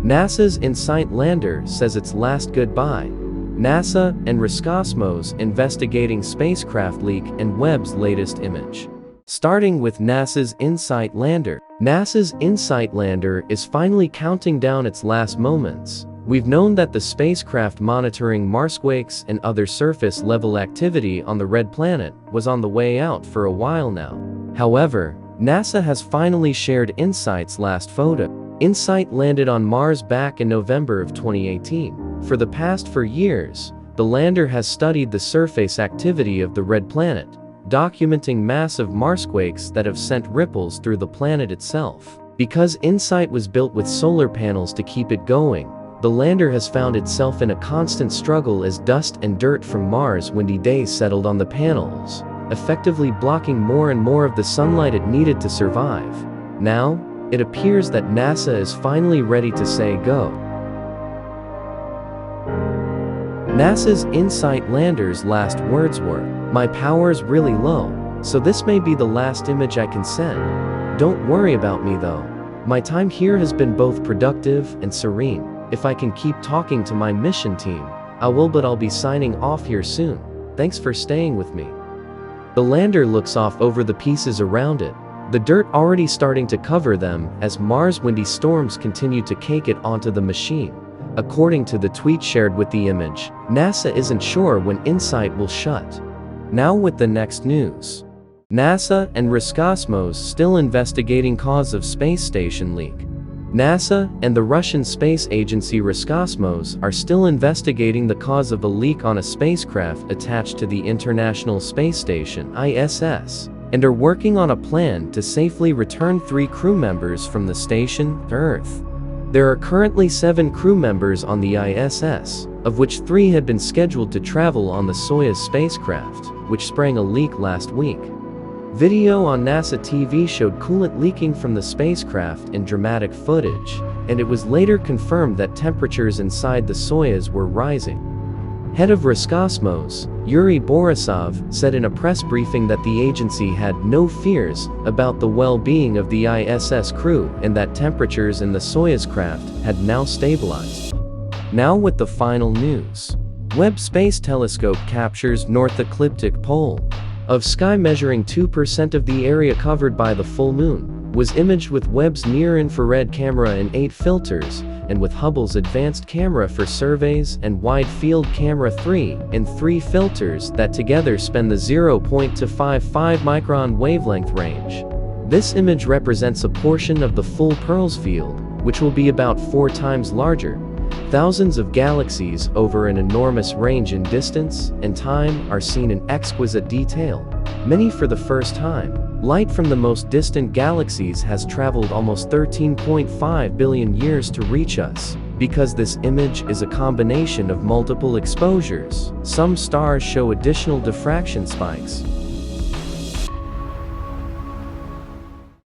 NASA's InSight lander says its last goodbye. NASA and Roscosmos investigating spacecraft leak and Webb's latest image. Starting with NASA's InSight lander. NASA's InSight lander is finally counting down its last moments. We've known that the spacecraft monitoring Marsquakes and other surface-level activity on the Red Planet was on the way out for a while now. However, NASA has finally shared InSight's last photo. InSight landed on Mars back in November of 2018. For the past 4 years, the lander has studied the surface activity of the Red Planet, documenting massive Marsquakes that have sent ripples through the planet itself. Because InSight was built with solar panels to keep it going, the lander has found itself in a constant struggle as dust and dirt from Mars' windy days settled on the panels, effectively blocking more and more of the sunlight it needed to survive. Now, it appears that NASA is finally ready to say go. NASA's InSight lander's last words were, "My power's really low, so this may be the last image I can send. Don't worry about me though. My time here has been both productive and serene. If I can keep talking to my mission team, I will, but I'll be signing off here soon. Thanks for staying with me." The lander looks off over the pieces around it, the dirt already starting to cover them as Mars' windy storms continue to cake it onto the machine. According to the tweet shared with the image, NASA isn't sure when InSight will shut. Now with the next news. NASA and Roscosmos still investigating cause of space station leak. NASA and the Russian space agency Roscosmos are still investigating the cause of a leak on a spacecraft attached to the International Space Station (ISS), and are working on a plan to safely return 3 crew members from the station to Earth. There are currently 7 crew members on the ISS, of which 3 had been scheduled to travel on the Soyuz spacecraft, which sprang a leak last week. Video on NASA TV showed coolant leaking from the spacecraft in dramatic footage, and it was later confirmed that temperatures inside the Soyuz were rising. Head of Roscosmos, Yuri Borisov, said in a press briefing that the agency had no fears about the well-being of the ISS crew and that temperatures in the Soyuz craft had now stabilized. Now with the final news. Webb Space Telescope captures North Ecliptic Pole of sky measuring 2% of the area covered by the full moon, was imaged with Webb's near-infrared camera and 8 filters, and with Hubble's advanced camera for surveys and wide-field camera 3 and 3 filters that together span the 0.255 micron wavelength range. This image represents a portion of the full Pearls field, which will be about 4 times larger. Thousands of galaxies over an enormous range in distance and time are seen in exquisite detail, many for the first time. Light from the most distant galaxies has traveled almost 13.5 billion years to reach us. Because this image is a combination of multiple exposures, some stars show additional diffraction spikes,